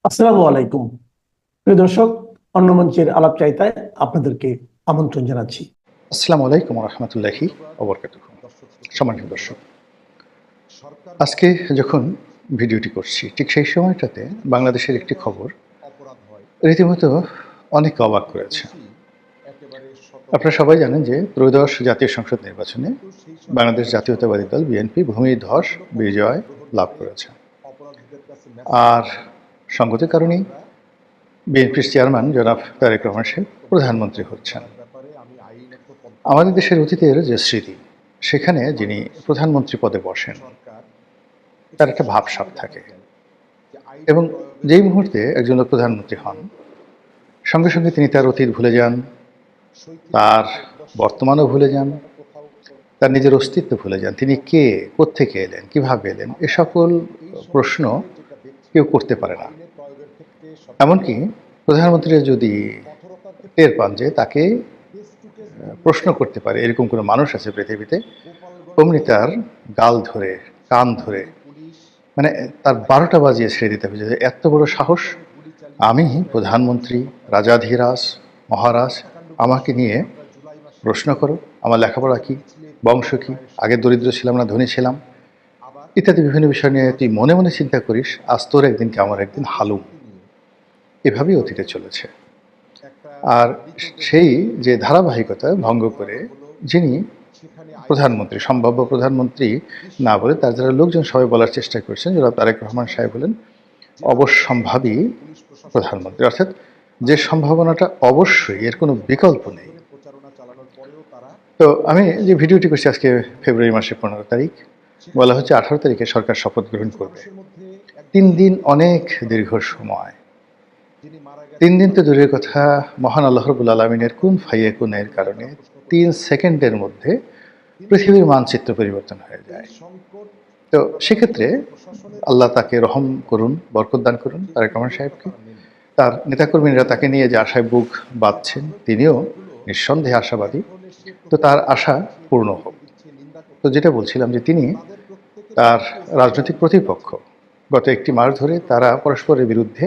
আসসালামু আলাইকুম। প্রিয় দর্শক, অন্য মঞ্চের আলাপচারিতায় আপনাদেরকে আমন্ত্রণ জানাচ্ছি। আসসালামু আলাইকুম রহমতুল্লাহি ওবরকাতুহু। সম্মানিত দর্শক, আজকে যখন ভিডিওটি করছি ঠিক সেই সময়টাতে বাংলাদেশের একটি খবর রীতিমতো অনেক অবাক করেছে। আপনারা সবাই জানেন যে ত্রয়োদশ জাতীয় সংসদ নির্বাচনে বাংলাদেশ জাতীয়তাবাদী দল বিএনপি ভূমিধস বিজয় লাভ করেছে। আর সঙ্গতির কারণেই বিএনপির চেয়ারম্যান জনাব তারেক রহমান সাহেব প্রধানমন্ত্রী হচ্ছেন। আমাদের দেশের অতীতের যে স্মৃতি, সেখানে যিনি প্রধানমন্ত্রী পদে বসেন তার একটা ভাবসাব থাকে, এবং যেই মুহূর্তে একজন লোক প্রধানমন্ত্রী হন সঙ্গে সঙ্গে তিনি তার অতীত ভুলে যান, তার বর্তমানও ভুলে যান, তার নিজের অস্তিত্ব ভুলে যান। তিনি কে, কোত্থেকে এলেন, কিভাবে এলেন, এ সকল প্রশ্ন কেউ করতে পারে না। এমনকি প্রধানমন্ত্রী যদি টের পান যে তাকে প্রশ্ন করতে পারে এরকম কোনো মানুষ আছে পৃথিবীতে, অমনি তার গাল ধরে, কান ধরে, মানে তার 12টা বাজিয়ে ছেড়ে দিতে হবে যে এত বড় সাহস, আমি প্রধানমন্ত্রী, রাজাধিরাজ, মহারাজ, আমাকে নিয়ে প্রশ্ন করো, আমার লেখাপড়া কি, বংশ কি, আগে দরিদ্র ছিলাম না ধনী ছিলাম, ইত্যাদি বিভিন্ন বিষয় নিয়ে তুই মনে মনে চিন্তা করিস, আজ তোর একদিন কি আমার একদিন হালুম। এভাবেই অতীতে চলেছে। আর সেই যে ধারাবাহিকতা ভঙ্গ করে যিনি প্রধানমন্ত্রী, সম্ভাব্য প্রধানমন্ত্রী না বলে তার যারা লোকজন সবাই বলার চেষ্টা করছেন, যারা তারেক রহমান সাহেব হলেন অবশ্যম্ভাবী প্রধানমন্ত্রী, অর্থাৎ যে সম্ভাবনাটা অবশ্যই, এর কোনো বিকল্প নেই। তো আমি যে ভিডিওটি করছি আজকে ফেব্রুয়ারি মাসের 15 তারিখ, বলা হচ্ছে 18 তারিখে সরকার শপথ গ্রহণ করবে। 3 দিন অনেক দীর্ঘ সময়। 3 দিন তো দূরের কথা, মহান আল্লাহ রাব্বুল আলামিনের কুন ফায়াকুনের কারণে 3 সেকেন্ডের মধ্যে পৃথিবীর মানচিত্র পরিবর্তন হয়ে যায়। তো সেক্ষেত্রে আল্লাহ তাকে রহম করুন, বরকত দান করুন তারেক রহমান সাহেবকে। তার নেতাকর্মীরা তাকে নিয়ে যে আশায় বুক বাঁধছেন, তিনিও নিঃসন্দেহে আশাবাদী। তো তার আশা পূর্ণ হোক। তো যেটা বলছিলাম যে তিনি তার রাজনৈতিক প্রতিপক্ষ গত 1 মাস ধরে তারা পরস্পরের বিরুদ্ধে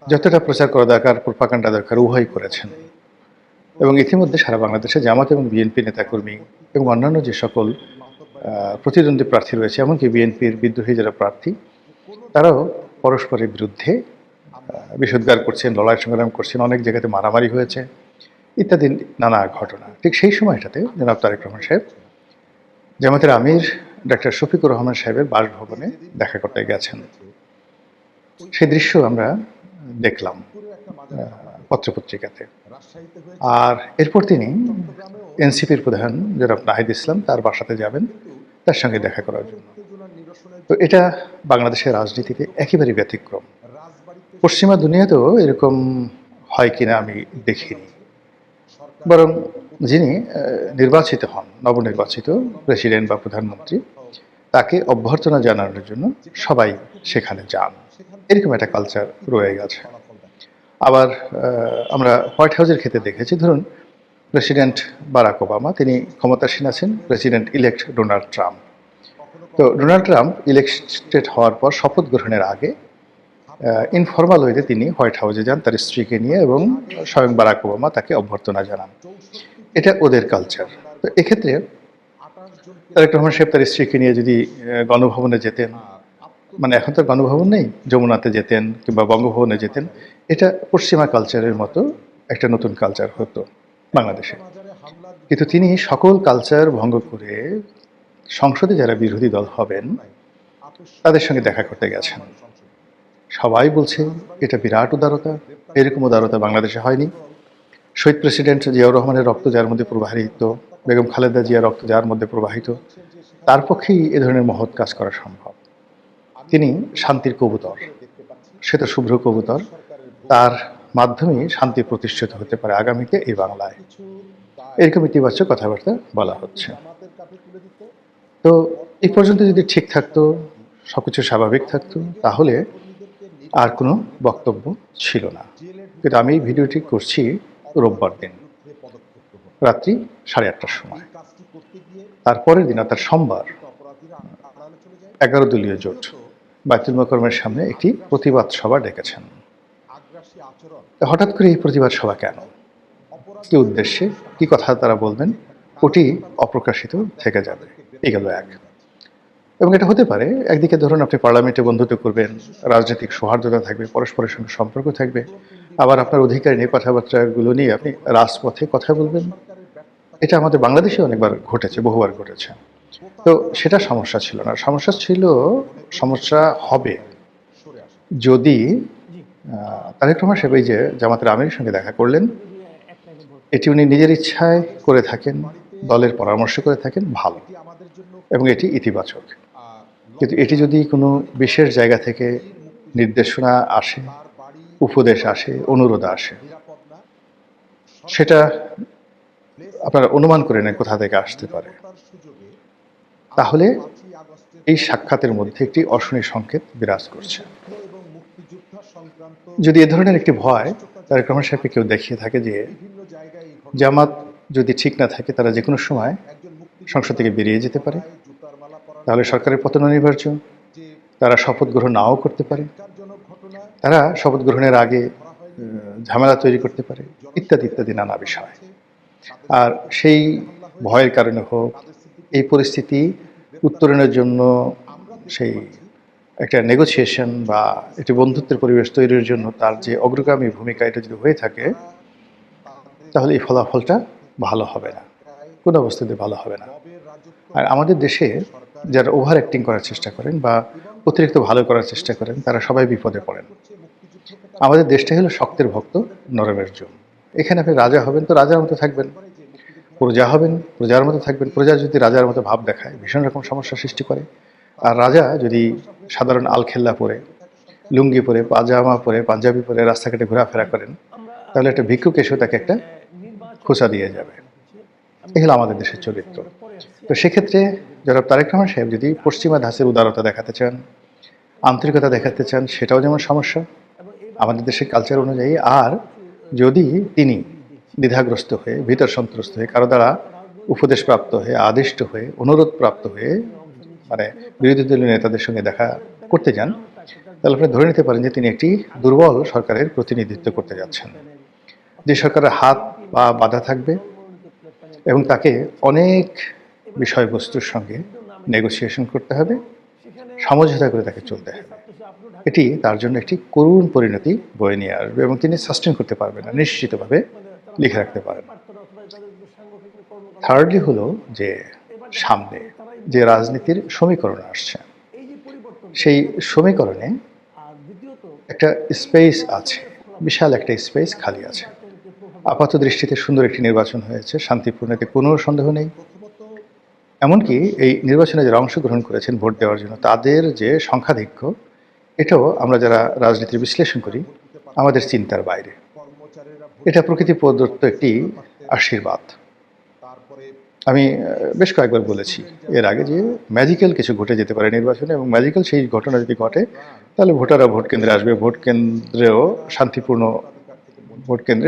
যতটা প্রচার করা দরকার, প্রোপাগান্ডা দরকার, উভয়ই করেছেন। এবং ইতিমধ্যে সারা বাংলাদেশে জামাত এবং বিএনপি নেতাকর্মী এবং অন্যান্য যে সকল প্রতিদ্বন্দ্বী প্রার্থী রয়েছে, এমনকি বিএনপির বিদ্রোহী যারা প্রার্থী, তারাও পরস্পরের বিরুদ্ধে বিষোদ্গার করছেন, লড়াই সংগ্রাম করছেন, অনেক জায়গাতে মারামারি হয়েছে ইত্যাদি নানা ঘটনা। ঠিক সেই সময়টাতে জনাব তারেক রহমান সাহেব জামাতের আমির ডাক্তার শফিকুর রহমান সাহেবের বাসভবনে দেখা করতে গেছেন। সেই দৃশ্য আমরা দেখলাম পত্রপত্রিকাতে। আর এরপর তিনি এনসিপির প্রধান জনাব নাহিদ ইসলাম তার বাসাতে যাবেন তার সঙ্গে দেখা করার জন্য। তো এটা বাংলাদেশের রাজনীতিতে একেবারে ব্যতিক্রম। পশ্চিমা দুনিয়াতেও এরকম হয় কিনা আমি দেখিনি। বরং যিনি নির্বাচিত হন, নবনির্বাচিত প্রেসিডেন্ট বা প্রধানমন্ত্রী, তাকে অভ্যর্থনা জানানোর জন্য সবাই সেখানে যান। এরকম একটা কালচার রয়ে গেছে। আবার আমরা হোয়াইট হাউসের ক্ষেত্রে দেখেছি, ধরুন প্রেসিডেন্ট বারাক ওবামা, তিনি ক্ষমতাসীন আছেন, প্রেসিডেন্ট ইলেক্ট ডোনাল্ড ট্রাম্প। তো ডোনাল্ড ট্রাম্প ইলেক্টেড হওয়ার পর শপথ গ্রহণের আগে ইনফরমাল ওয়েতে তিনি হোয়াইট হাউসে যান তার স্ত্রীকে নিয়ে, এবং স্বয়ং বারাক ওবামা তাকে অভ্যর্থনা জানান। এটা ওদের কালচার। তো এক্ষেত্রে তারেক রহমান সাহেব তার স্ত্রীকে নিয়ে যদি গণভবনে যেতেন, মানে এখন তো গণভবন নেই, যমুনাতে যেতেন কিংবা বঙ্গভবনে যেতেন, এটা পশ্চিমা কালচারের মতো একটা নতুন কালচার হতো বাংলাদেশে। কিন্তু তিনি সকল কালচার ভঙ্গ করে সংসদে যারা বিরোধী দল হবেন তাদের সঙ্গে দেখা করতে গেছেন। সবাই বলছে এটা বিরাট উদারতা, এরকম উদারতা বাংলাদেশে হয়নি। শহীদ প্রেসিডেন্ট জিয়াউর রহমানের রক্ত যার মধ্যে প্রবাহিত, বেগম খালেদা জিয়ার রক্ত যার মধ্যে প্রবাহিত, তার পক্ষেই এ ধরনের মহৎ কাজ করা সম্ভব। তিনি শান্তির কবুতর, শ্বেত শুভ্র কবুতর, তার মাধ্যমে শান্তি প্রতিষ্ঠিত হতে পারে আগামীতে এই বাংলায়। এরকম ইতিবাচক কথাবার্তা বলা হচ্ছে। তো এই পর্যন্ত যদি ঠিক থাকতো, সবকিছু স্বাভাবিক থাকতো, তাহলে আর কোনো বক্তব্য ছিল না। কিন্তু আমি এই ভিডিওটি করছি রোববার দিন রাত্রি 8:30টার সময়। তারপরের দিন অর্থাৎ সোমবার 11 দলীয় জোট বাইতুল মোকাররমের সামনে একটি প্রতিবাদ সভা ডেকেছেন। হঠাৎ করে এই প্রতিবাদ সভা কেন, কি উদ্দেশ্যে, কি কথা তারা বলবেন, ওটি অপ্রকাশিত থেকে যাবে। এগুলো এক। এবং এটা হতে পারে, একদিকে ধরুন আপনি পার্লামেন্টে বন্ধুত্ব করবেন, রাজনৈতিক সৌহার্দ্যতা থাকবে, পরস্পরের সঙ্গে সম্পর্ক থাকবে, আবার আপনার অধিকার নিয়ে কথাবার্তাগুলো নিয়ে আপনি রাজপথে কথা বলবেন। এটা আমাদের বাংলাদেশে অনেকবার ঘটেছে, বহুবার ঘটেছে। তো সেটা সমস্যা ছিল না। সমস্যা হবে যদি তারেক রহমান সাহেব এই যে জামাতের আমিরের সঙ্গে দেখা করলেন, এটি উনি নিজের ইচ্ছায় করে থাকেন, দলের পরামর্শ করে থাকেন, ভালো, এবং এটি ইতিবাচক। কিন্তু এটি যদি কোনো বিশেষ জায়গা থেকে নির্দেশনা আসে, উপদেশ আসে, অনুরোধ আসে, সেটা আপনারা অনুমান করে নেন কোথা থেকে আসতে পারে, তাহলে এই সাক্ষাতের মধ্যে একটি অশনি সংকেত বিরাজ করছে। যদি এ ধরনের একটি ভয় তারেক রহমান সাহেবকে কেউ দেখিয়ে থাকে যে জামাত যদি ঠিক না থাকে তারা যে কোনো সময় সংসদ থেকে বেরিয়ে যেতে পারে, তাহলে সরকারের পতন অনিবার্য, তারা শপথ গ্রহণ নাও করতে পারে, তারা শপথ গ্রহণের আগে ঝামেলা তৈরি করতে পারে, ইত্যাদি ইত্যাদি নানা বিষয়। আর সেই ভয়ের কারণে হোক, এই পরিস্থিতি উত্তরণের জন্য সেই একটা নেগোসিয়েশন বা একটি বন্ধুত্বের পরিবেশ তৈরির জন্য তার যে অগ্রগামী ভূমিকা, এটা যদি হয়ে থাকে, তাহলে এই ফলাফলটা ভালো হবে না, কোনো অবস্থাতে ভালো হবে না। আর আমাদের দেশে যারা ওভার অ্যাক্টিং করার চেষ্টা করেন বা অতিরিক্ত ভালো করার চেষ্টা করেন, তারা সবাই বিপদে পড়েন। আমাদের দেশটাই হলো শক্তের ভক্ত, নরমের জন্য। এখানে আপনি রাজা হবেন তো রাজার মতো থাকবেন, প্রজা হবেন প্রজার মতো থাকবেন। প্রজা যদি রাজার মতো ভাব দেখায়, ভীষণ রকম সমস্যা সৃষ্টি করে। আর রাজা যদি সাধারণ আলখেল্লা পরে, লুঙ্গি পরে, পাজামা পরে, পাঞ্জাবি পরে রাস্তাঘাটে ঘোরাফেরা করেন, তাহলে একটা ভিক্ষুক এসেও তাকে একটা খোঁচা দিয়ে যাবে। এই হলো আমাদের দেশের চরিত্র। তো সেক্ষেত্রে জনাব তারেক রহমান সাহেব যদি পশ্চিমা ধাঁচের উদারতা দেখাতে চান, আন্তরিকতা দেখাতে চান, সেটাও যেমন সমস্যা আমাদের দেশের কালচার অনুযায়ী। আর যদি তিনি দ্বিধাগ্রস্ত হয়ে, ভীতর সন্ত্রস্ত হয়ে, কারো দ্বারা উপদেশপ্রাপ্ত হয়ে, আদিষ্ট হয়ে, অনুরোধ প্রাপ্ত হয়ে মানে বিরোধী দলীয় নেতাদের সঙ্গে দেখা করতে যান, তাহলে আপনি ধরে নিতে পারেন যে তিনি একটি দুর্বল সরকারের প্রতিনিধিত্ব করতে যাচ্ছেন, যে সরকারের হাত পা বাঁধা থাকবে এবং তাকে অনেক বিষয়বস্তুর সঙ্গে নেগোসিয়েশন করতে হবে, সমঝোতা করে তাকে চলতে হবে। এটি তার জন্য একটি করুণ পরিণতি বয়ে নিয়ে আসবে এবং তিনি সাস্টেন করতে পারবেন না, নিশ্চিতভাবে লিখে রাখতে পারেন। থার্ডলি হলো যে সামনে যে রাজনীতির সমীকরণ আসছে, সেই সমীকরণে একটা স্পেস আছে, বিশাল একটা স্পেস খালি আছে। আপাত দৃষ্টিতে সুন্দর একটি নির্বাচন হয়েছে, শান্তিপূর্ণ, এতে কোনো সন্দেহ নেই। এমনকি এই নির্বাচনে যারা অংশগ্রহণ করেছেন ভোট দেওয়ার জন্য, তাদের যে সংখ্যাধিক্য, এটাও আমরা যারা রাজনীতির বিশ্লেষণ করি আমাদের চিন্তার বাইরে। এটা প্রকৃতি প্রদত্ত একটি আশীর্বাদ। আমি বেশ কয়েকবার বলেছি এর আগে যে ম্যাজিক্যাল কিছু ঘটে যেতে পারে নির্বাচনে, এবং ম্যাজিক্যাল সেই ঘটনা যদি ঘটে তাহলে ভোটাররা ভোট কেন্দ্রে আসবে, ভোট কেন্দ্রেও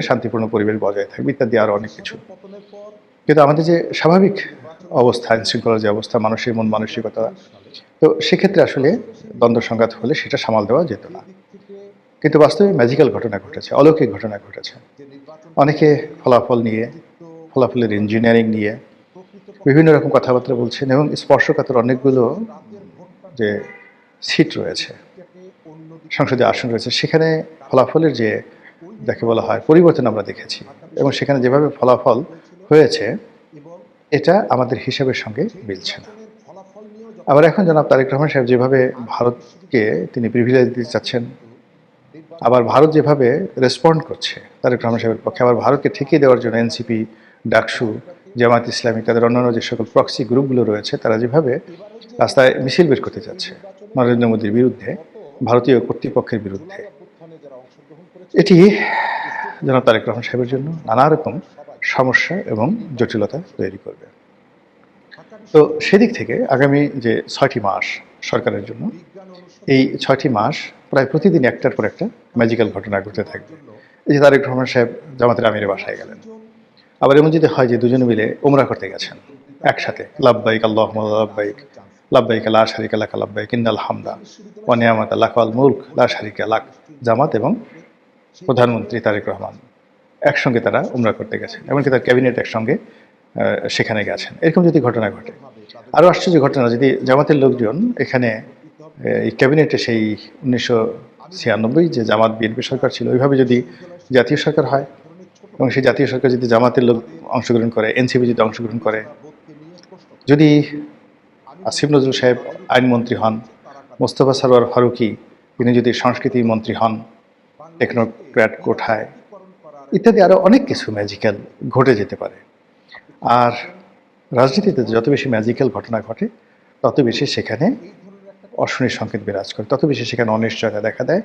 শান্তিপূর্ণ পরিবেশ বজায় থাকবে, ইত্যাদি আরও অনেক কিছু। কিন্তু আমাদের যে স্বাভাবিক অবস্থা, আইনশৃঙ্খলার যে অবস্থা, মানুষের মন মানসিকতা, তো সেক্ষেত্রে আসলে দ্বন্দ্ব সংঘাত হলে সেটা সামাল দেওয়া যেত না। কিন্তু বাস্তবে ম্যাজিক্যাল ঘটনা ঘটেছে, অলৌকিক ঘটনা ঘটেছে। অনেকে ফলাফলের ইঞ্জিনিয়ারিং নিয়ে বিভিন্ন রকম কথাবার্তা বলছেন, এবং স্পর্শকাতর অনেকগুলো যে সিট রয়েছে, সংসদে আসন রয়েছে, সেখানে ফলাফলের যে যাকে বলা হয় পরিবর্তন আমরা দেখেছি, এবং সেখানে যেভাবে ফলাফল হয়েছে এটা আমাদের হিসাবের সঙ্গে মিলছে না। আবার এখন জনাব তারেক রহমান সাহেব যেভাবে ভারতকে তিনি প্রিভিলেজ দিতে চাচ্ছেন, আবার ভারত যেভাবে রেসপন্ড করছে তারেক রহমান সাহেবের পক্ষে, আবার ভারতকে ঠেকিয়ে দেওয়ার জন্য এনসিপি, ডাকসু, জামাত ইসলামী, তাদের অন্যান্য যে সকল প্রক্সি গ্রুপগুলো রয়েছে, তারা যেভাবে রাস্তায় মিছিল বের করতে যাচ্ছে নরেন্দ্র মোদীর বিরুদ্ধে, ভারতীয় কর্তৃপক্ষের বিরুদ্ধে, এটি জনাব তারেক রহমান সাহেবের জন্য নানা রকম সমস্যা এবং জটিলতা তৈরি করবে। তো সেদিক থেকে আগামী যে 6টি মাস সরকারের জন্য, এই 6টি মাস প্রায় প্রতিদিন একটার পর একটা ম্যাজিক্যাল ঘটনা ঘটতে থাকবে। এই যে তারেক রহমান সাহেব জামাতের আমিরের বাসায় গেলেন, আবার এমন যদি হয় যে দুজনে মিলে উমরা করতে গেছেন একসাথে, লাব্বাইক আল্লাহুম্মা লাব্বাইক, লাব্বাইকা লা শারিকা লাকা লাব্বাইক ইন্নাল হামদা ওয়া নিয়ামাতা লাকাল মুলক লা শারিকা লাক। জামাত এবং প্রধানমন্ত্রী তারেক রহমান একসঙ্গে তারা উমরা করতে গেছেন, এমনকি তার ক্যাবিনেট একসঙ্গে সেখানে গেছেন। এরকম যদি ঘটনা ঘটে, আরও আশ্চর্য ঘটনা, যদি জামাতের লোকজন এখানে এই ক্যাবিনেটে সেই 1996 যে জামাত বিএনপি সরকার ছিল ওইভাবে যদি জাতীয় সরকার হয়, এবং সেই জাতীয় সরকার যদি জামাতের লোক অংশগ্রহণ করে, এনসিপি যদি অংশগ্রহণ করে, যদি আসিফ নজরুল সাহেব আইনমন্ত্রী হন, মোস্তফা সরোয়ার ফারুকী তিনি যদি সংস্কৃতি মন্ত্রী হন, টেকনোক্র্যাট কোঠায়, ইত্যাদি আরও অনেক কিছু ম্যাজিক্যাল ঘটে যেতে পারে। আর রাজনীতিতে যত বেশি ম্যাজিক্যাল ঘটনা ঘটে তত বেশি সেখানে অশনির সংকেত বিরাজ করে, তত বেশি সেখানে অনিশ্চয়তা দেখা দেয়,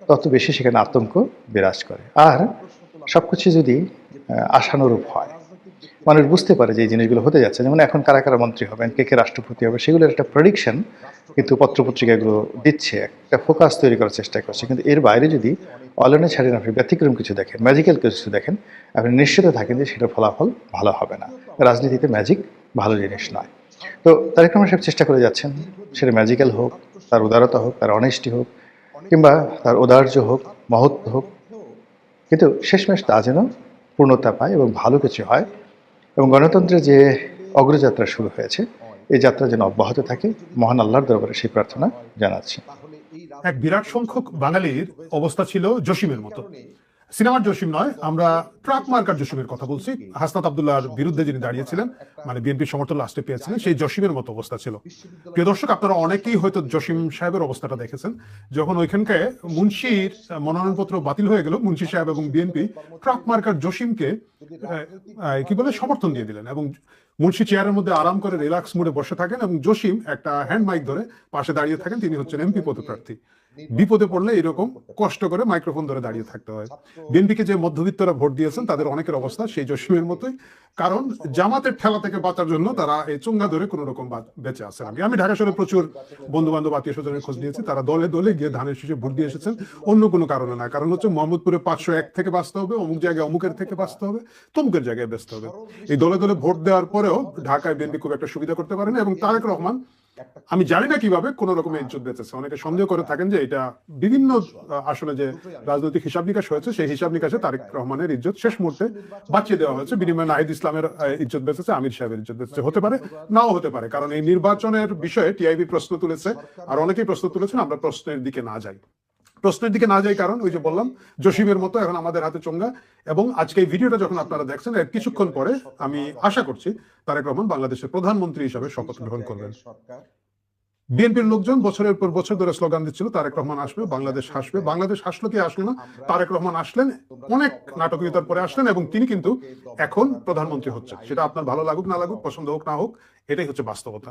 তত বেশি সেখানে আতঙ্ক বিরাজ করে। আর সবকিছু যদি আশানুরূপ হয়, মানুষ বুঝতে পারে যে এই জিনিসগুলো হতে যাচ্ছে, যেমন এখন কারা কারা মন্ত্রী হবেন, কে কে রাষ্ট্রপতি হবে, সেগুলোর একটা প্রেডিকশন কিন্তু পত্রপত্রিকাগুলো দিচ্ছে, একটা ফোকাস তৈরি করার চেষ্টা করছে। কিন্তু এর বাইরে যদি অলনে ছাড়েন, আপনি ব্যতিক্রম কিছু দেখেন, ম্যাজিক্যাল কিছু দেখেন, আপনি নিশ্চিত থাকেন যে সেটার ফলাফল ভালো হবে না। রাজনীতিতে ম্যাজিক ভালো জিনিস নয়। তো তারেক রহমান সাহেব চেষ্টা করে যাচ্ছেন, সেটা ম্যাজিক্যাল হোক, তার উদারতা হোক, তার অনেস্টি হোক, কিংবা তার ঔদার্য হোক, মহত্ব হোক, কিন্তু শেষমেশ তা যেন পূর্ণতা পায় এবং ভালো কিছু হয়, এবং গণতন্ত্রের যে অগ্রযাত্রা শুরু হয়েছে এই যাত্রা যেন অব্যাহত থাকে। মহান আল্লাহর দরবারে সেই প্রার্থনা জানাচ্ছি। এক বিরাট সংখ্যক বাঙালির অবস্থা ছিল জসিমের মতো। সিনেমার জসিম নয়, আমরা ট্রাক মার্কার জসিমের কথা বলছি। হাসনাত আব্দুল্লাহর বিরুদ্ধে যিনি দাঁড়িয়েছিলেন, মানে বিএনপির সমর্থন লাস্টে পেয়েছিলেন, সেই জসিমের মতো অবস্থা ছিল। প্রিয় দর্শক, আপনারা অনেকেই হয়তো জসিম সাহেবের অবস্থাটা দেখেছেন, যখন ওইখানকে মুন্সির মনোনয়নপত্র বাতিল হয়ে গেল, মুন্সি সাহেব এবং বিএনপি ট্রাক মার্কার জসিমকে কি বলে সমর্থন দিয়ে দিলেন, এবং মুন্সি চেয়ারের মধ্যে আরাম করে রিল্যাক্স মুডে বসে থাকেন, এবং জসিম একটা হ্যান্ড মাইক ধরে পাশে দাঁড়িয়ে থাকেন। তিনি হচ্ছেন এমপি পদপ্রার্থী। বিপদে পড়লে এরকম কষ্ট করে মাইক্রোফোন ধরে দাঁড়িয়ে থাকতে হয়। বিএনপিকে যে মধ্যবিত্তরা ভোট দিয়েছেন তাদের অনেকের অবস্থা সেই জসিমের মতোই, কারণ জামাতের ঠেলা থেকে বাঁচার জন্য তারা এই চুঙ্গা ধরে কোন রকম বেঁচে আছেন। আমি ঢাকা শহরে প্রচুর বন্ধু বান্ধব আত্মীয় স্বজনের খোঁজ নিয়েছি, তারা দলে দলে গিয়ে ধানের শীষে ভোট দিয়ে এসেছেন, অন্য কোনো কারণে না। কারণ হচ্ছে মোহাম্মদপুরে 501 থেকে বাঁচতে হবে, অমুক জায়গায় অমুকের থেকে বাঁচতে হবে, তমুকের জায়গায় বেচতে হবে। এই দলে দলে ভোট দেওয়ার পরেও ঢাকায় বিএনপি খুব একটা সুবিধা করতে পারেন, এবং তারেক রহমান আমি জানি না কিভাবে কোন রকমের ইজ্জত বেঁচেছে। অনেকে সন্দেহ করে থাকেন যে এটা বিভিন্ন আসলে যে রাজনৈতিক হিসাব নিকাশ হয়েছে, সেই হিসাব নিকাশে তারেক রহমানের ইজ্জত শেষ মুহূর্তে বাঁচিয়ে দেওয়া হয়েছে, বিনিময়ে নাহিদ ইসলামের ইজ্জত বেঁচেছে, আমির সাহেবের ইজ্জত বেঁচেছে। হতে পারে, নাও হতে পারে, কারণ এই নির্বাচনের বিষয়ে টিআইবি প্রশ্ন তুলেছে, আর অনেকেই প্রশ্ন তুলেছেন। আমরা প্রশ্নের দিকে না যাই, কারণ ওই যে বললাম জসিমের মতো এখন আমাদের হাতে চোঙ্গা। এবং আজকে এই ভিডিওটা যখন আপনারা দেখছেন, এর কিছুক্ষণ পরে আমি আশা করছি তারেক রহমান বাংলাদেশের প্রধানমন্ত্রী হিসাবে শপথ গ্রহণ করবেন। বিএনপির লোকজন বছরের পর বছর ধরে স্লোগান দিচ্ছিল তারেক রহমান আসবে, বাংলাদেশ হাসবে। বাংলাদেশ হাসলো কি আসলো না, তারেক রহমান আসলেন, অনেক নাটকীয়তার পরে আসলেন, এবং তিনি কিন্তু এখন প্রধানমন্ত্রী হচ্ছেন। সেটা আপনার ভালো লাগুক না লাগুক, পছন্দ হোক না হোক, এটাই হচ্ছে বাস্তবতা।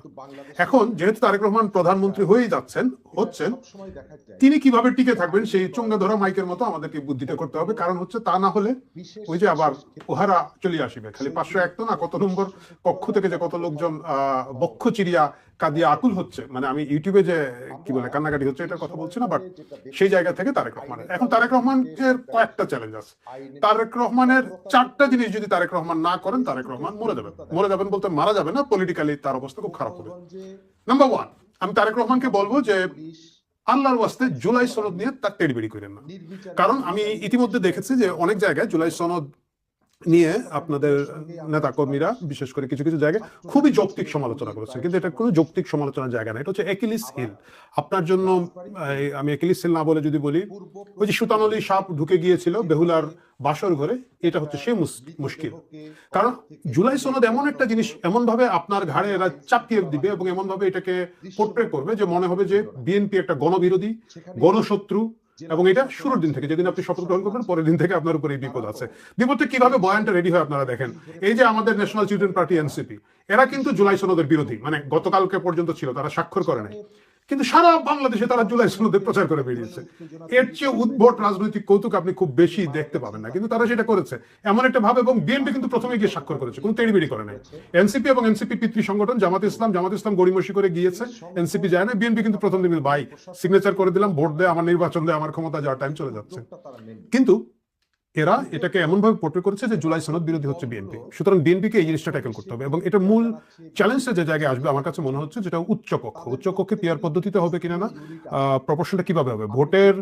এখন যেহেতু তারেক রহমান প্রধানমন্ত্রী হয়েই হচ্ছেন, তিনি কিভাবে টিকে থাকবেন সেই চোঙ্গা ধরা মাইকের মতো আমাদেরকে বুদ্ধিটা করতে হবে। কারণ হচ্ছে তা না হলে ওই যে আবার ওহারা চলে আসবে, খালি 501 তো না, কত নম্বর কক্ষ থেকে যে কত লোকজন বক্ষ চিরিয়া কাঁদিয়া আকুল হচ্ছে, মানে আমি ইউটিউবে যে কি বলে কান্নাকাটি হচ্ছে এটার কথা বলছি না, বাট সেই জায়গা থেকে তারেক রহমানের এখন তারেক রহমানের কয়েকটা চ্যালেঞ্জ আছে। তারেক রহমানের 4টা জিনিস যদি তারেক রহমান না করেন, তারেক রহমান মরে যাবেন বলতে মারা যাবে না, পলিটিক্যালি তার অবস্থা খুব খারাপ হবে। নাম্বার 1, আমি তারেক রহমানকে বলবো যে আল্লাহর ওয়াস্তে জুলাই সনদ নিয়ে তার টেড়িবেড়ি করেন না। কারণ আমি ইতিমধ্যে দেখেছি যে অনেক জায়গায় জুলাই সনদ নিয়ে আপনাদের নেতা কর্মীরা বিশেষ করে কিছু কিছু জায়গায় খুবই যৌক্তিক সমালোচনা করেছে, কিন্তু এটা কোনো যৌক্তিক সমালোচনার জায়গা না। এটা হচ্ছে একিলিস হিল। আপনার জন্য আমি একিলিস হিল না বলে যদি বলি, ওই যে সুতানলি সাপ ঢুকে গিয়েছিল বেহুলার বাসর ঘরে, এটা হচ্ছে সেই মুশকিল। কারণ জুলাই সনদ এমন একটা জিনিস, এমন ভাবে আপনার ঘাড়ে এরা চাপিয়ে দিবে এবং এমন ভাবে এটাকে পোর্ট্রে করবে যে মনে হবে যে বিএনপি একটা গণবিরোধী, গণশত্রু। এবং এটা শুরুর দিন থেকে, যেদিন আপনি শপথ গ্রহণ করবেন পরের দিন থেকে আপনার উপরে এই বিপদ আছে। বিপদে কিভাবে বয়ানটা রেডি হয় আপনারা দেখেন। এই যে আমাদের ন্যাশনাল চিলড্রেন পার্টি এনসিপি, এরা কিন্তু জুলাই সনদের বিরোধী, মানে গতকালকে পর্যন্ত ছিল, তারা স্বাক্ষর করে নাই, কিন্তু সারা বাংলাদেশে তারা জুলাই সনদে প্রচার করে বেরিয়েছে। এর চেয়ে উদ্ভট রাজনৈতিক কৌতুক আপনি খুব বেশি দেখতে পাবেন না, কিন্তু তারা সেটা করেছে এমন একটা ভাবে। এবং বিএনপি কিন্তু প্রথমে গিয়ে স্বাক্ষর করেছে, কোনো তেড়িবেড়ি করে নাই। এনসিপি এবং এনসিপি পিতৃ সংগঠন জামাত ইসলাম গড়িমসি করে গিয়েছে, এনসিপি যায় না। বিএনপি কিন্তু প্রথম দিন ভাই সিগনেচার করে দিলাম, ভোট দেয়, আমার নির্বাচন দেয়, আমার ক্ষমতা যাওয়ার টাইম চলে যাচ্ছে। কিন্তু এরা এটাকে এমনভাবে পোর্ট্রে করেছে যে জুলাই সনদ বিরোধী হচ্ছে বিএনপি, সুতরাং বিএনপিকে এই জিনিসটা ট্যাকেল করতে হবে। এবং এটা মূল চ্যালেঞ্জটা যে জায়গায় আসবে আমার কাছে মনে হচ্ছে যেটা উচ্চকক্ষে পিয়ার পদ্ধতিতে হবে কিনা, না প্রপোর্শনটা কিভাবে হবে, ভোটের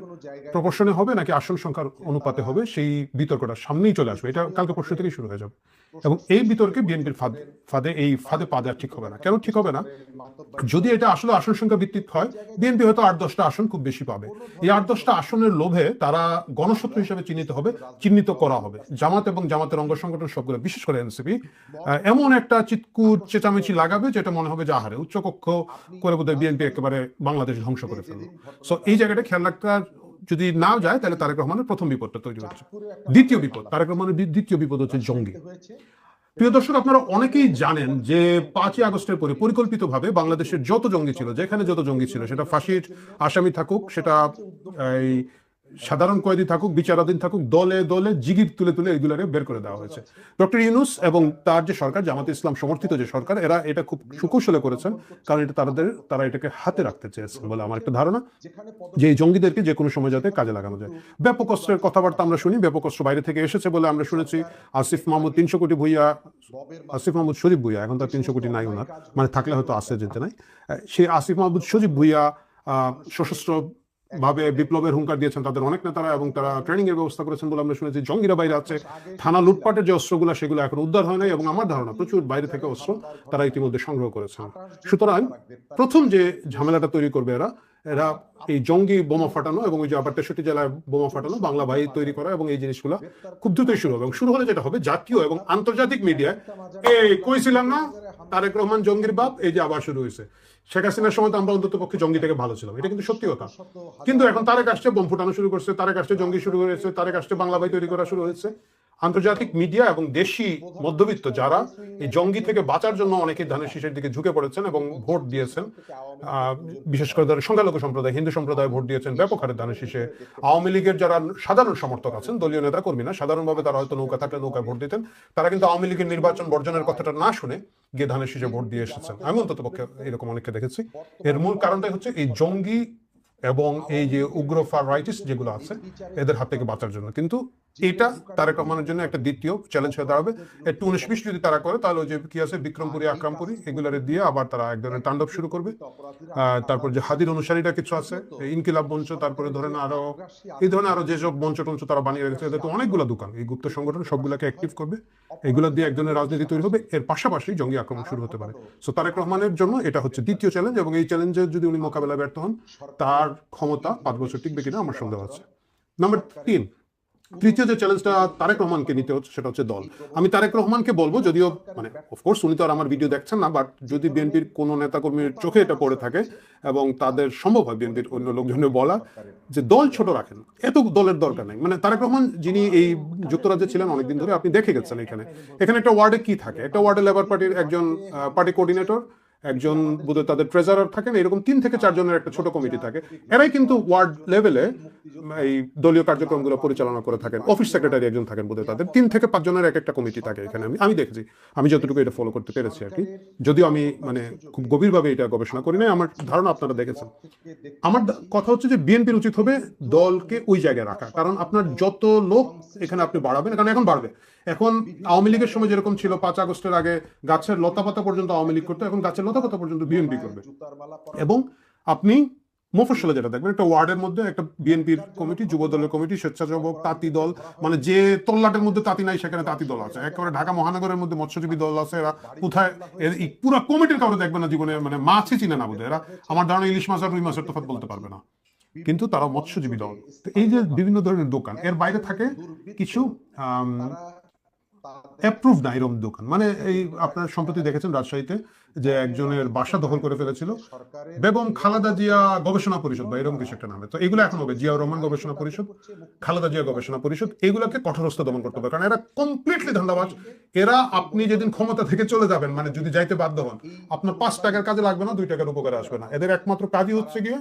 প্রপোর্শনে হবে নাকি আসন সংখ্যার অনুপাতে হবে, সেই বিতর্কটা সামনেই চলে আসবে। এটা কালকে পরশু থেকেই শুরু হয়ে যাবে এবং এই বিতর্কে বিএনপির ফাঁদে পা দেওয়া ঠিক হবে না। কেন ঠিক হবে না? যদি এটা আসলে আসন সংখ্যা ভিত্তিক হয়, বিএনপি হয়তো 8-10টা আসন খুব বেশি পাবে। এই 8-10টা আসনের লোভে তারা গণশত্রু হিসেবে চিহ্নিত করা হবে। জামাত এবং জামাতের অঙ্গ সংগঠন সবগুলো, বিশেষ করে এনসিপি, এমন একটা চিৎকুট চেঁচামেচি লাগাবে যেটা মনে হবে যে আহারে উচ্চকক্ষ করে বোধহয় বিএনপি একেবারে বাংলাদেশ ধ্বংস করে ফেললো। সো এই জায়গাটা খেয়াল রাখতে যদি না যায় তাহলে তারেক রহমানের প্রথম বিপদটা তৈরি হচ্ছে। তারেক রহমানের দ্বিতীয় বিপদ হচ্ছে জঙ্গি। প্রিয় দর্শক, আপনারা অনেকেই জানেন যে 5ই আগস্টের পরে পরিকল্পিতভাবে বাংলাদেশের যত জঙ্গি ছিল, যেখানে যত জঙ্গি ছিল, সেটা ফাঁসির আসামি থাকুক, সেটা এই সাধারণ কয়েদি থাকুক, বিচারাধীন থাকুক, দলে দলে জিগির তুলে এগুলারে বের করে দেওয়া হয়েছে। ডক্টর ইউনূস এবং তার যে সরকার, জামাতে ইসলাম সমর্থিত যে সরকার, এরা এটা খুব সুকৌশলে করেছেন, কারণ এটা তারা এটাকে হাতে রাখতে চেয়েছেন বলে আমার একটা ধারণা, যে এই জঙ্গিদেরকে যে কোনো সময় যাতে কাজে লাগানো যায়। ব্যাপক অস্ত্রের কথাবার্তা আমরা শুনি, ব্যাপক অস্ত্র বাইরে থেকে এসেছে বলে আমরা শুনেছি। আসিফ মাহমুদ শরীফ ভুইয়া, এখন তার 300 কোটি নাই ওনার, মানে থাকলে হয়তো আসে যেতে নাই, সেই আসিফ মাহমুদ শরীফ ভুইয়া সশস্ত্র ভাবে বিপ্লবের হুঙ্কার দিয়েছেন তাদের অনেক নেতারা, এবং তারা ট্রেনিং এর ব্যবস্থা করেছেন বলে আমরা শুনেছি। জঙ্গিরা বাইরে আছে, থানা লুটপাটের যে অস্ত্রগুলো সেগুলো এখন উদ্ধার হয় নাই, এবং আমার ধারণা প্রচুর বাইরে থেকে অস্ত্র তারা ইতিমধ্যে সংগ্রহ করেছেন। সুতরাং প্রথম যে ঝামেলাটা তৈরি করবে এরা এই জঙ্গি বোমা ফাটানো, এবং ওই যে আবার 63 জেলায় বোমা ফাটানো, বাংলা ভাই তৈরি করা, এবং এই জিনিসগুলো খুব দ্রুতই শুরু হবে। এবং শুরু হলে যেটা হবে, জাতীয় এবং আন্তর্জাতিক মিডিয়ায় কইছিলাম না তারেক রহমান জঙ্গির বাপ, এই যে আবার শুরু হয়েছে। শেখ হাসিনার সময় তো আমরা অন্তত পক্ষে জঙ্গি থেকে ভালো ছিলাম, এটা কিন্তু সত্যি কথা। কিন্তু এখন তারেক আসছে বোম ফুটানো শুরু করছে, তারেক আসছে জঙ্গি শুরু হয়েছে, তারেক আসছে বাংলা ভাই তৈরি করা শুরু হয়েছে। আন্তর্জাতিক মিডিয়া এবং দেশি মধ্যবিত্ত যারা এই জঙ্গি থেকে বাঁচার জন্য অনেকে ধানের শীষের দিকে ঝুঁকে পড়েছেন এবং ভোট দিয়েছেন, বিশেষ করে সংখ্যালঘু সম্প্রদায়, হিন্দু সম্প্রদায় ভোট দিয়েছেন ব্যাপক হারে ধানের শীষে। আওয়ামী লীগের যারা সাধারণ সমর্থক আছেন, দলীয় নেতা কর্মী না, সাধারণভাবে তারা হয়তো নৌকা থাকলে নৌকায় ভোট দিতেন, তারা কিন্তু আওয়ামী লীগের নির্বাচন বর্জনের কথাটা না শুনে গিয়ে ধানের শীষে ভোট দিয়ে এসেছেন। আমি অন্তত পক্ষে এরকম অনেককে দেখেছি। এর মূল কারণটাই হচ্ছে এই জঙ্গি এবং এই যে উগ্র ফার রাইটিস্ট যেগুলো আছে, এদের হাত থেকে বাঁচার জন্য। কিন্তু এটা তারেক রহমানের জন্য একটা দ্বিতীয় চ্যালেঞ্জ হয়ে দাঁড়াবে। একটু 19-20 যদি তারা করে, তাহলে ওই যে কি আছে বিক্রমপুরী আকরামপুরী, এগুলারে দিয়ে আবার তারা এক ধরনের তাণ্ডব শুরু করবে। তারপর যে হাদির অনুসারীরা কিছু আছে, ইনকিলাব মঞ্চ, তারপরে ধরেন আরো এই ধরনের আরো যেসব মঞ্চ টঞ্চ তারা বানিয়ে রেখেছে, এদের তো অনেকগুলো দোকান, এই গুপ্ত সংগঠন সবগুলোকে অ্যাক্টিভ করবে, এগুলো দিয়ে এক ধরনের রাজনীতি তৈরি হবে। এর পাশাপাশি জঙ্গি আক্রমণ শুরু হতে পারে। সো তারেক রহমানের জন্য এটা হচ্ছে দ্বিতীয় চ্যালেঞ্জ, এবং এই চ্যালেঞ্জে যদি উনি মোকাবেলায় ব্যর্থ হন, তার ক্ষমতা 5 বছর টিকবে কিনা আমার সন্দেহ আছে। নাম্বার 3, তৃতীয় যে চ্যালেঞ্জটা তারেক রহমানকে নিতে হচ্ছে সেটা হচ্ছে দল। আমি তারেক রহমানকে বলবো, যদিও মানে অফকোর্স উনি তো আর আমার ভিডিও দেখছেন না, বাট যদি বিএনপির কোনো নেতাকর্মীর চোখে এটা পড়ে থাকে এবং তাদের সম্ভব হয় বিএনপির অন্য লোকজনের বলা, যে দল ছোট রাখেন, এত দলের দরকার নেই। মানে তারেক রহমান যিনি এই যুক্তরাজ্যে ছিলেন অনেকদিন ধরে, আপনি দেখে গেছেন এখানে একটা ওয়ার্ডে কি থাকে, একটা ওয়ার্ডে লেবার পার্টির একজন পার্টি কোঅর্ডিনেটর, একজন বোধহয় তাদের ট্রেজারার থাকেন, এরকম 3 থেকে 4 জনের একটা ছোট কমিটি থাকে। এরাই কিন্তু ওয়ার্ড লেভেলে এই দলীয় কার্যক্রমগুলো পরিচালনা করে থাকেন। অফিস সেক্রেটারি একজন থাকেন বোধহয়, তাদের 3 থেকে 5 জনের একটা কমিটি থাকে এখানে। আমি দেখেছি, আমি যতটুকু এটা ফলো করতে পেরেছি আর কি, যদিও আমি মানে খুব গভীরভাবে এটা গবেষণা করি নাই, আমার ধারণা আপনারা দেখেছেন। আমার কথা হচ্ছে যে বিএনপির উচিত হবে দলকে ওই জায়গায় রাখা, কারণ আপনার যত লোক এখানে আপনি বাড়াবেন, কারণ এখন বাড়বে। এখন আওয়ামী লীগের সময় যেরকম ছিল 5 আগস্টের আগে গাছের লতাপাতা পর্যন্ত আওয়ামী লীগ করতো, এখন গাছের লতাপাতা পর্যন্ত বিএনপি করবে। এবং আপনি মফস্বলে যেটা দেখবেন, একটা ওয়ার্ডের মধ্যে একটা বিএনপির কমিটি, যুব দলের কমিটি, স্বেচ্ছাসেবক, তাঁতি দল, মানে যে তল্লাটের মধ্যে তাঁতি নাই সেখানে তাঁতি দল আছে। একেবারে ঢাকা মহানগরের মধ্যে মৎস্যজীবী দল আছে। এরা কোথায় পুরো কমিটির কাউকে দেখবে না জীবনে, মানে মাছই চিনে না বোধ। এরা আমার ধারণা ইলিশ মাছ আর রুই মাছের তফাৎ বলতে পারবে না, কিন্তু তারা মৎস্যজীবী দল। তো এই যে বিভিন্ন ধরনের দোকান, এর বাইরে থাকে কিছু অ্যাপ্রুভ না এরকম দোকান। মানে এই আপনার সম্প্রতি দেখেছেন রাজশাহীতে যে একজনের বাসা দখল করে ফেলেছিল বেগম খালেদা জিয়া গবেষণা পরিষদ বা এরকম কিছু একটা নামে। তো এগুলো এখন হবে জিয়াউর রহমান গবেষণা পরিষদ, খালেদা জিয়া গবেষণা পরিষদ। এগুলোকে কঠোরস্থ দমন করতে হবে, কারণ এরা কমপ্লিটলি ধান্দাবাজ। এরা আপনি যেদিন ক্ষমতা থেকে চলে যাবেন, মানে যদি যাইতে বাধ্য হন, আপনার 5 টাকার কাজে লাগবে না, 2 টাকার উপকারে আসবে না। এদের একমাত্র কাজই হচ্ছে গিয়ে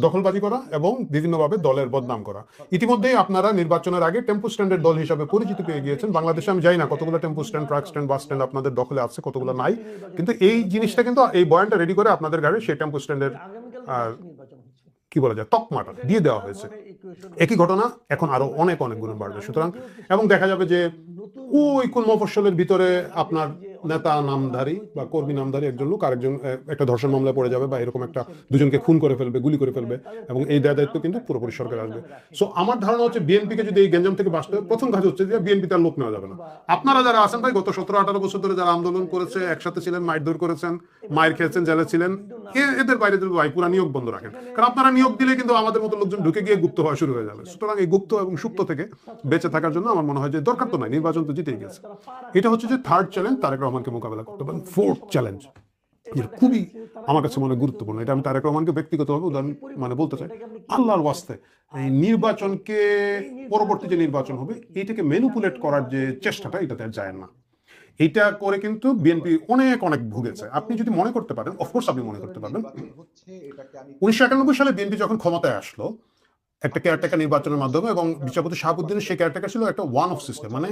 দখলবাজি করা এবং বিভিন্নভাবে দলের বদনাম করা। ইতিমধ্যেই আপনারা নির্বাচনের আগে টেম্পো স্ট্যান্ডের দল হিসাবে পরিচিতি পেয়ে গিয়েছেন। বাংলাদেশে আমি জানি না কতগুলো tempo stand, truck stand, bus stand আপনাদের দখলে আছে, কতগুলো নাই, কিন্তু এই জিনিসটা কিন্তু এই বয়ানটা রেডি করে আপনাদের গাড়ি সেই টেম্পো স্ট্যান্ডের কি বলা যায় তকমাটা দিয়ে দেওয়া হয়েছে। একই ঘটনা এখন আরো অনেক অনেক গুণ বাড়বে। সুতরাং এবং দেখা যাবে যে ওই কোন মফস্বলের ভিতরে আপনার নেতা নামধারী বা কর্মী নামধারী একজন লোক আরেকজন একটা ধর্ষণ মামলায় পড়ে যাবে বা এরকম একটা দুজনকে খুন করে ফেলবে, গুলি করে ফেলবে, এবং এই দায় দায়িত্ব কিন্তু পুরোপুরি সরকার আসবে। সো আমার ধারণা হচ্ছে বিএনপিকে যদি এই গ্যাঞ্জাম থেকে বাঁচতে হয়, প্রথম কাজ হচ্ছে যে বিএনপি তার লোক নেওয়া যাবে না। আপনারা যারা আছেন ভাই, গত 17-18 বছর ধরে যারা আন্দোলন করেছে, একসাথে ছিলেন, মারধর করেছেন, মায়ের খেয়েছেন, জেলে ছিলেন, এদের বাইরে ভাই পুরা নিয়োগ বন্ধ রাখেন। কারণ আপনারা নিয়োগ দিলে কিন্তু আমাদের মতো লোকজন ঢুকে গিয়ে গুপ্ত হওয়া শুরু হয়ে যাবে। সুতরাং এই গুপ্ত এবং সুপ্ত থেকে বেঁচে থাকার জন্য আমার মনে হয় যে দরকার তো নাই, নির্বাচন তো জিতেই গেছে। এটা হচ্ছে যে থার্ড চ্যালেঞ্জ তারেক রহমানকে মোকাবেলা করতে পারেন। ফোর্থ চ্যালেঞ্জ খুবই আমার কাছে মনে গুরুত্বপূর্ণ, এটা আমি তারেক রহমানকে ব্যক্তিগতভাবে উদাহরণ বলতে চাই। আল্লাহর ওয়াস্তে এই নির্বাচনকে, পরবর্তী যে নির্বাচন হবে এটাকে ম্যানিপুলেট করার যে চেষ্টাটা, এটাতে আর যায় না। এটা করে কিন্তু বিএনপি অনেক অনেক ভুগেছে। আপনি যদি মনে করতে পারেন, অফকোর্স আপনি মনে করতে পারবেন 1991 সালে বিএনপি যখন ক্ষমতায় আসলো একটা কেয়ারটেকার নির্বাচনের মাধ্যমে, এবং বিচারপতি শাহাবুদ্দিনের সেই কেয়ারটেকার ছিল একটা ওয়ান অফ সিস্টেম, মানে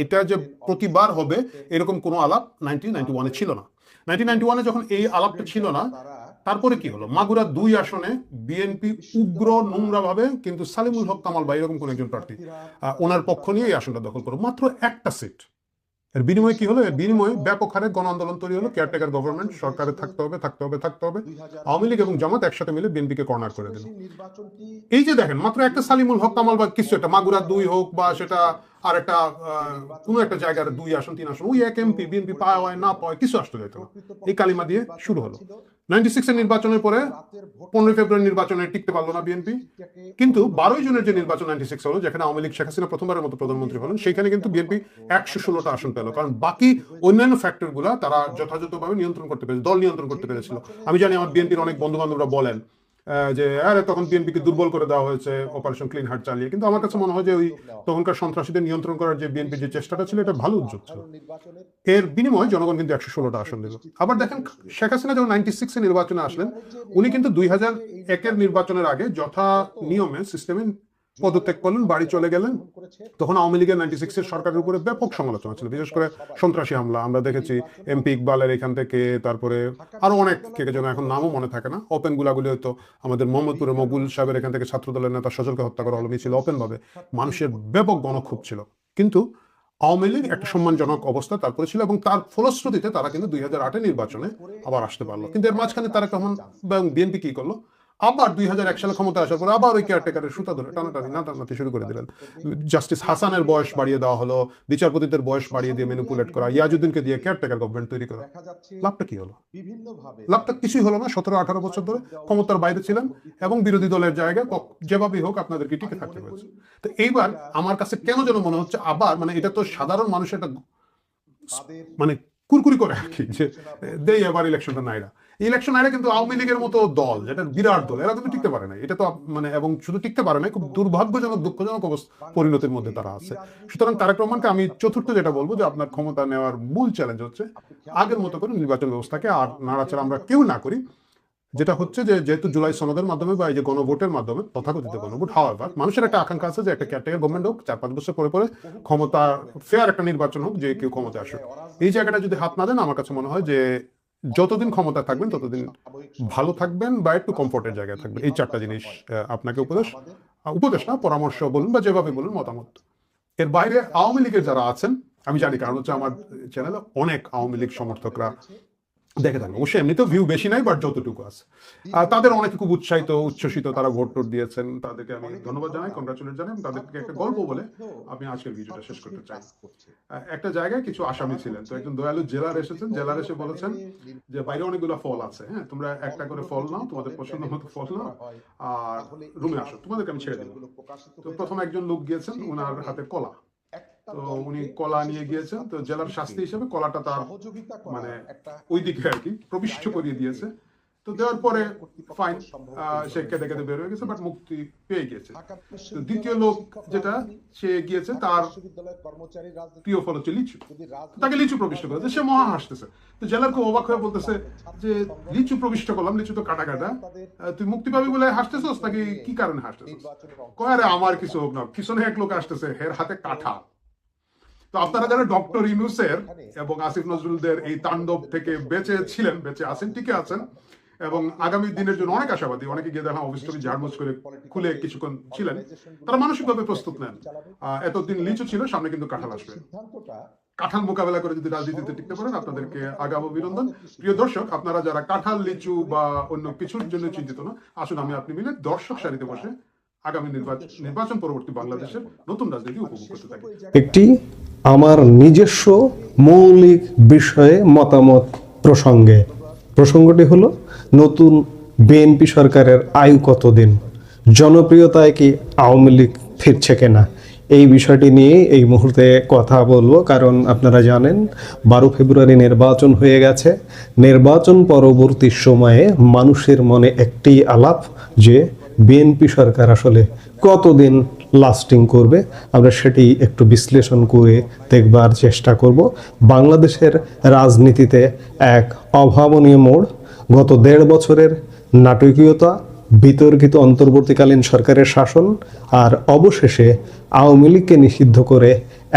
এটা যে প্রতিবার হবে এরকম কোনো আলাপ 1991 ছিল না। 1991 যখন এই আলাপটা ছিল না, তারপরে কি হলো, মাগুরা 2 আসনে বিএনপি উগ্র নোংরা ভাবে কিন্তু সালিমুল হক কামাল বা এরকম কোন একজন প্রার্থী ওনার পক্ষ নিয়ে এই আসনটা দখল করো, মাত্র একটা সিট। এর বিনিময়ে কি হলো, এর বিনিময়ে ব্যাপক হারে গণ আন্দোলন তৈরি হলো, কেয়ারটেকার গভর্নমেন্ট সরকারে থাকতে হবে থাকতে হবে থাকতে হবে। আওয়ামী লীগ এবং জামাত একসাথে মিলে বিএনপিকে কর্নার করে দিল। এই যে দেখেন, মাত্র একটা সালিমুল হক কামাল বা কিছু একটা, মাগুরা 2 হোক বা সেটা আর একটা কোনো একটা জায়গার 2 আসন 3 আসন, ওই এক এমপি বিএনপি পাওয়ায় না পাওয়ায় কিছু আসতে যেত না। এই কালিমা দিয়ে শুরু হলো। 96 এর নির্বাচনের পরে 15 ফেব্রুয়ারি নির্বাচনে টিকতে পারলো না বিএনপি, কিন্তু 12 জনের যে নির্বাচন 96 হলো, যেখানে আওয়ামী লীগ শেখ হাসিনা প্রথমবারের মতো প্রধানমন্ত্রী হলেন, সেখানে কিন্তু বিএনপি 116টা আসন পেল। কারণ বাকি অন্যান্য ফ্যাক্টর গুলা তারা যথাযথভাবে নিয়ন্ত্রণ করতে পেরেছে, দল নিয়ন্ত্রণ করতে পেরেছিল। আমি জানি আমার বিএনপির অনেক বন্ধু বান্ধবরা বলেন যে আরে তখন বিএনপিকে দুর্বল করে দেওয়া হয়েছে অপারেশন ক্লিন হার্ট চালিয়ে, কিন্তু আমার কাছে মনে হয় যে ওই তখনকার সন্ত্রাসীদের নিয়ন্ত্রণ করার যে বিএনপির যে চেষ্টাটা ছিল, এটা ভালো উদ্যোগ ছিল। এর বিনিময়ে জনগণ কিন্তু 116টা আসন দিল। আবার দেখেন, শেখ হাসিনা যখন 96 এর নির্বাচনে আসলেন, উনি কিন্তু 2001 নির্বাচনের আগে যথা নিয়মে সিস্টেমে পদত্যাগ করলেন, বাড়ি চলে গেলেন। তখন আওয়ামী লীগের 96 এর সরকারের উপরে ব্যাপক সমালোচনা ছিল, বিশেষ করে সন্ত্রাসী হামলা আমরা দেখেছি। এমপি ইকবালের এখান থেকে, তারপরে আরো অনেক কে যেন এখন নামও মনে থাকে না, ওপেন গুলাগুলি হয়তো আমাদের মোহাম্মদপুরে মকবুল সাহেবের এখান থেকে ছাত্রদলের নেতা সজলকে হত্যা করা হলো, মিছিল ওপেন ভাবে, মানুষের ব্যাপক গণক্ষোভ ছিল। কিন্তু আওয়ামী লীগ একটা সম্মানজনক অবস্থা তারপরে ছিল, এবং তার ফলশ্রুতিতে তারা কিন্তু 2008 নির্বাচনে আবার আসতে পারলো। কিন্তু এর মাঝখানে তারেক রহমান এবং বিএনপি কি করলো, আবার 2001 সালে ক্ষমতা আসার পরে আবার ওই কেয়ারটেকারের সুতা ধরে টানাটানি নাটানাটি শুরু করে দিলেন। জাস্টিস হাসানের বয়স বাড়িয়ে দেওয়া হলো, বিচারপতিদের বয়স বাড়িয়ে দিয়ে ম্যানিপুলেট করা, ইয়াজউদ্দিনকে দিয়ে কেয়ারটেকার গভর্নমেন্ট তৈরি করা। লাভটা কি হলো? লাভটা কিছুই হলো না। 17-18 বছর ধরে ক্ষমতার বাইরে ছিলেন এবং বিরোধী দলের জায়গায় যেভাবেই হোক আপনাদেরকে টিকে থাকতে হয়েছে। তো এইবার আমার কাছে কেন যেন মনে হচ্ছে আবার, মানে এটা তো সাধারণ মানুষের একটা মানে কুরকুরি করে আর কি, যে দেই এবার ইলেকশনটা নাইরা, ইলেকশন আইলে কিন্তু আওয়ামী লীগের মতো দল, যেটা বিরাট দল, এরা কিন্তু টিকতে পারে না। এটা তো মানে, এবং শুধু টিকতে পারে না, খুব দুর্ভাগ্যজনক দুঃখজনক পরিণতির মধ্যে তারা আছে। সুতরাং তারেক রহমানকে আমি চতুর্থ যেটা বলবো, যে আপনার ক্ষমতা নেওয়ার মূল চ্যালেঞ্জ হচ্ছে আগের মতো করে নির্বাচন ব্যবস্থাকে আর নাড়াচাড়া আমরা কেউ না করি। যেটা হচ্ছে যে যেহেতু জুলাই সনদের মাধ্যমে বা এই যে গণভোটের মাধ্যমে, তথাকথিত গণভোট, হাওয়ার মানুষের একটা আকাঙ্ক্ষা আছে যে একটা কেয়ারটেকার গভর্নমেন্ট হোক, 4-5 বছর পরে পরে ক্ষমতা ফেয়ার একটা নির্বাচন হোক, যে কেউ ক্ষমতা আসুক। এই জায়গাটা যদি হাত না দেন, আমার কাছে মনে হয় যে যতদিন ক্ষমতা থাকবেন ততদিন ভালো থাকবেন বা একটু কমফোর্টের জায়গায় থাকবেন। এই 4টা জিনিস আপনাকে উপদেশ না, পরামর্শ বলুন বা যেভাবে বলুন, মতামত। এর বাইরে আওয়ামী লীগের যারা আছেন, আমি জানি, কারণ হচ্ছে আমার চ্যানেলে অনেক আওয়ামী লীগ সমর্থকরা দেখে থাকেন, অবশ্যই এমনিতেও ভিউ বেশি নাই, বাট যতটুকু আছে তাদের অনেকে খুব উচ্ছ্বসিত, তারা ভোট দিয়েছেন, তাদেরকে আমি ধন্যবাদ জানাই, কংগ্রাচুলেট জানাই। তাদেরকে একটা গল্প বলে আমি আজকের ভিডিওটা শেষ করতে চাই। একটা জায়গায় কিছু আসামি ছিলেন, তো একজন দয়ালু জেলার এসেছেন, জেলার এসে বলেছেন যে বাইরে অনেকগুলো ফল আছে, হ্যাঁ তোমরা একটা করে ফল নাও, তোমাদের পছন্দ মতো ফল নাও, আর রুমে আসো, তোমাদেরকে আমি ছেড়ে দেবো। তো প্রথম একজন লোক গিয়েছেন, ওনার হাতে কলা, তো উনি কলা নিয়ে গিয়েছেন। তো জেলার শাস্তি হিসেবে কলাটা তার মানে ওইদিকে আর কি প্রবিষ্ট করিয়ে দিয়েছে। তো দেওয়ার পরে ফাইন, সে কেঁদে কেঁদে বের হয়ে গেছে, বাট মুক্তি পেয়ে গেছে। তো দ্বিতীয় লোক যেটা, সে গিয়েছে, তার প্রিয় ফল হচ্ছে লিচু, তাকে লিচু প্রবিষ্ট করেছে, সে মহা হাসতেছে। তো জেলার খুব অবাক হয়ে বলতেছে যে লিচু প্রবিষ্ট করলাম, লিচু তো কাটা কাটা, তুই মুক্তি পাবি বলে হাসতেছস নাকি কি কারণে হাসতেছস? কয় আরে আমার কিছু হোক না, পিছনে এক লোক আসতেছে, এর হাতে কাঁঠা। তো আপনারা যারা ডক্টর ইউনূসের এবং আসিফ নজরুলদের এই তাণ্ডব থেকে বেঁচে ছিলেন, বেঁচে আছেন, টিকে আছেন, এবং আগামী দিনের জন্য অনেক আশাবাদী। অনেকে গিয়ে দেখা অফিস টফিস ঝাড়মুছ করে খুলে কিছুক্ষণ ছিলেন, তারা মানসিকভাবে প্রস্তুত নেন। এতদিন লিচু ছিল, সামনে কিন্তু কাঁঠাল আসবে। কাঁঠাল মোকাবেলা করে যদি রাজনীতিতে টিকতে পারেন, আপনাদেরকে আগাম অভিনন্দন। প্রিয় দর্শক, আপনারা যারা কাঁঠাল, লিচু বা অন্য কিছুর জন্য চিন্তিত না, আসুন আমি আপনি মিলে দর্শক সারিতে বসে আগামী নির্বাচন পরবর্তী বাংলাদেশের নতুন রাজনীতি উপভোগ করতে থাকি। একটি আমার নিজস্ব মৌলিক বিষয়ে মতামত প্রসঙ্গটি হলো নতুন বিএনপি সরকারের আয়ু কতদিন, জনপ্রিয়তায় কি আওয়ামী লীগ ফিরছে কিনা, এই বিষয়টি নিয়ে এই মুহূর্তে কথা বলবো। কারণ আপনারা জানেন 12 ফেব্রুয়ারি নির্বাচন হয়ে গেছে। নির্বাচন পরবর্তী সময়ে মানুষের মনে একটি আলাপ যে বিএনপি সরকার আসলে কতদিন লাস্টিং করবে। আমরা সেটি একটু বিশ্লেষণ করে দেখবার চেষ্টা করব। বাংলাদেশের রাজনীতিতে এক অভাবনীয় মোড়, গত 1.5 বছরের নাটকীয়তা, বিতর্কিত অন্তর্বর্তীকালীন সরকারের শাসন, আর অবশেষে আওয়ামী লীগকে নিষিদ্ধ করে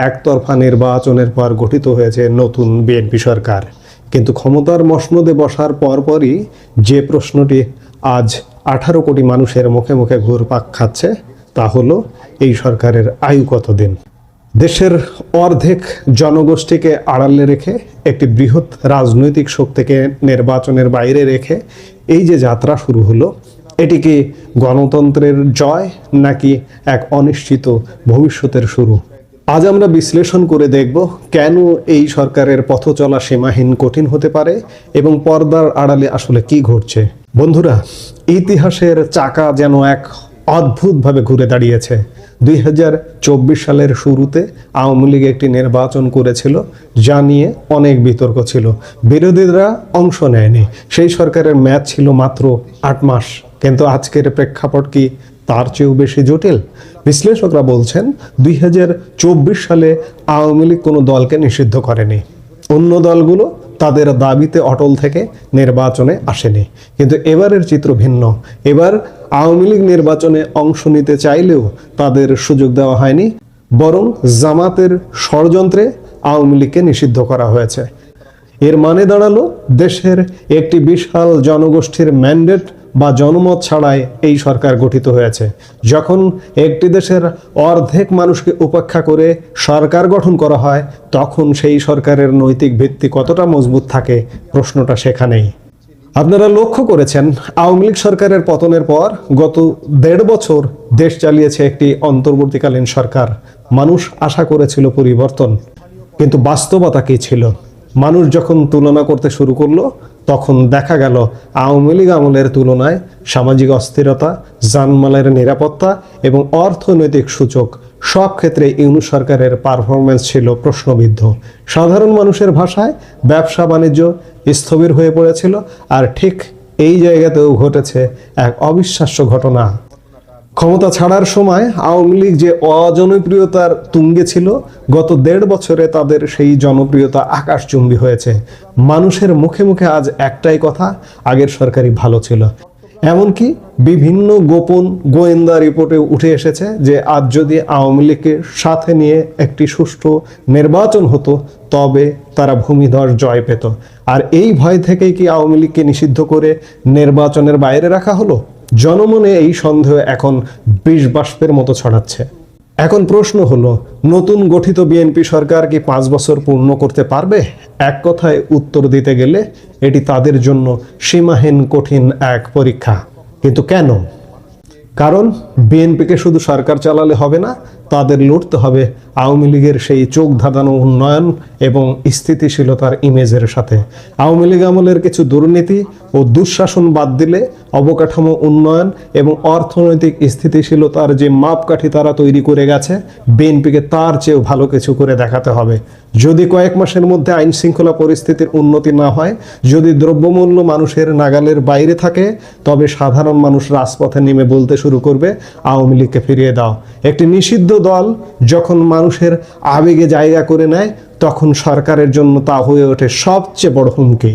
একতরফা নির্বাচনের পর গঠিত হয়েছে নতুন বিএনপি সরকার। কিন্তু ক্ষমতার মসনদে বসার পরপরই যে প্রশ্নটি আজ 18 কোটি মানুষের মুখে মুখে ঘুরপাক খাচ্ছে তা হলো এই সরকারের আয়ু কতদিন। দেশের অর্ধেক জনগোষ্ঠীকে আড়ালে রেখে, একটি বৃহৎ রাজনৈতিক শক্তিকে নির্বাচনের বাইরে রেখে এই যে যাত্রা শুরু হলো, এটি কি গণতন্ত্রের জয় নাকি এক অনিশ্চিত ভবিষ্যতের শুরু? আজ আমরা বিশ্লেষণ করে দেখব কেন এই সরকারের পথ চলা সীমাহীন কঠিন হতে পারে এবং পর্দার আড়ালে আসলে কি ঘটছে। বন্ধুরা, ইতিহাসের চাকা যেন এক অদ্ভুতভাবে ঘুরে দাঁড়িয়েছে। 2024 সালের শুরুতে আওয়ামী লীগ একটি নির্বাচন করেছিল, যা নিয়ে অনেক বিতর্ক ছিল। বিরোধীরা অংশ নেয়নি। সেই সরকারের মেয়াদ ছিল মাত্র 8 মাস। কিন্তু আজকের প্রেক্ষাপট কি তার চেয়েও বেশি জটিল? বিশ্লেষকরা বলছেন 2024 সালে আওয়ামী লীগ কোনো দলকে নিষিদ্ধ করেনি। অন্য দলগুলো তাদের দাবিতে অটল থেকে নির্বাচনে আসেনি। কিন্তু এবারের চিত্র ভিন্ন। এবার আওয়ামী লীগ নির্বাচনে অংশ নিতে চাইলেও তাদের সুযোগ দেওয়া হয়নি, বরং জামাতের ষড়যন্ত্রে আওয়ামী লীগকে নিষিদ্ধ করা হয়েছে। এর মানে দাঁড়ালো দেশের একটি বিশাল জনগোষ্ঠীর ম্যান্ডেট বা জনমত ছাড়াই এই সরকার গঠিত হয়েছে। যখন একটি দেশের অর্ধেক মানুষকে উপেক্ষা করে সরকার গঠন করা হয়, তখন সেই সরকারের নৈতিক ভিত্তি কতটা মজবুত থাকে, প্রশ্নটা সেখানেই। আপনারা লক্ষ্য করেছেন, আওয়ামী লীগ সরকারের পতনের পর গত 1.5 বছর দেশ চালিয়েছে একটি অন্তর্বর্তীকালীন সরকার। মানুষ আশা করেছিল পরিবর্তন, কিন্তু বাস্তবতা কি ছিল? মানুষ যখন তুলনা করতে শুরু করলো, তখন দেখা গেল আওয়ামী লীগ আমলের তুলনায় সামাজিক অস্থিরতা, জানমালের নিরাপত্তা এবং অর্থনৈতিক সূচক সব ক্ষেত্রে ইউনূস সরকারের পারফরমেন্স ছিল প্রশ্নবিদ্ধ। সাধারণ মানুষের ভাষায় ব্যবসা বাণিজ্য স্থবির হয়ে পড়েছিল। আর ঠিক এই জায়গাতেও ঘটেছে এক অবিশ্বাস্য ঘটনা। ক্ষমতা ছাড়ার সময় আওয়ামী লীগ যে অজনপ্রিয়তার তুঙ্গে ছিল, গত 1.5 বছরে তাদের সেই জনপ্রিয়তা আকাশচুম্বী হয়েছে। মানুষের মুখে মুখে আজ একটাই কথা, আগের সরকারই ভালো ছিল। এমনকি বিভিন্ন গোপন গোয়েন্দা রিপোর্টে উঠে এসেছে যে আজ যদি আওয়ামী লীগকে সাথে নিয়ে একটি সুষ্ঠু নির্বাচন হতো, তবে তারা ভূমিধস জয় পেত। আর এই ভয় থেকেই কি আওয়ামী লীগকে নিষিদ্ধ করে নির্বাচনের বাইরে রাখা হলো? জনমনে এই সন্দেহ এখন বিষ বাষ্পের মতো ছড়াচ্ছে। এখন প্রশ্ন হলো, নতুন গঠিত বিএনপি সরকার কি 5 বছর পূর্ণ করতে পারবে? এক কথায় উত্তর দিতে গেলে এটি তাদের জন্য সীমাহীন কঠিন এক পরীক্ষা। কিন্তু কেন? কারণ বিএনপিকে শুধু সরকার চালালে হবে না, তাদের লড়তে হবে আওয়ামী লীগের সেই চোখ ধাঁধানো উন্নয়ন এবং স্থিতিশীলতার ইমেজের সাথে। আওয়ামী লীগ আমলের কিছু দুর্নীতি ও দুঃশাসন বাদ দিলে অবকাঠামো উন্নয়ন এবং অর্থনৈতিক স্থিতিশীলতার যে মাপকাঠি তারা তৈরি করে গেছে, বিএনপিকে তার চেয়েও ভালো কিছু করে দেখাতে হবে। যদি কয়েক মাসের মধ্যে আইন শৃঙ্খলা পরিস্থিতির উন্নতি না হয়, যদি দ্রব্যমূল্য মানুষের নাগালের বাইরে থাকে, তবে সাধারণ মানুষ রাজপথে নেমে বলতে শুরু করবে, আওয়ামী লীগকে ফিরিয়ে দাও। একটি নিষিদ্ধ দল যখন মানুষের আবেগে জায়গা করে নেয়, তখন সরকারের জন্য তা হয়ে ওঠে সবচেয়ে বড় হুমকি।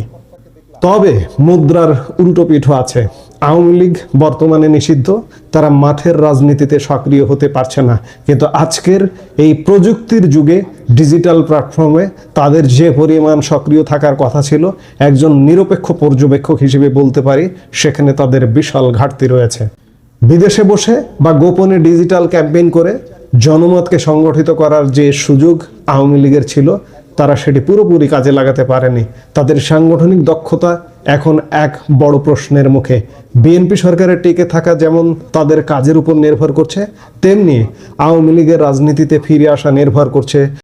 তবে মুদ্রার উল্টো পিঠও আছে। আওয়ামী লীগ বর্তমানে নিষিদ্ধ, তারা মাঠের রাজনীতিতে সক্রিয় হতে পারছে না। কিন্তু আজকের এই প্রযুক্তির যুগে ডিজিটাল প্ল্যাটফর্মে তাদের যে পরিমাণ সক্রিয় থাকার কথা ছিল, একজন নিরপেক্ষ পর্যবেক্ষক হিসেবে বলতে পারি সেখানে তাদের বিশাল ঘাটতি রয়েছে। বিদেশে বসে বা গোপনে ডিজিটাল ক্যাম্পেইন করে জনমতকে সংগঠিত করার যে সুযোগ আওয়ামী লীগের ছিল, তারা সেটি পুরোপুরি কাজে লাগাতে পারেনি। তাদের সাংগঠনিক দক্ষতা এখন এক বড় প্রশ্নের মুখে। বিএনপি সরকারের টিকে থাকা যেমন তাদের কাজের উপর নির্ভর করছে, তেমনি আওয়ামী লীগের রাজনীতিতে ফিরে আসা নির্ভর করছে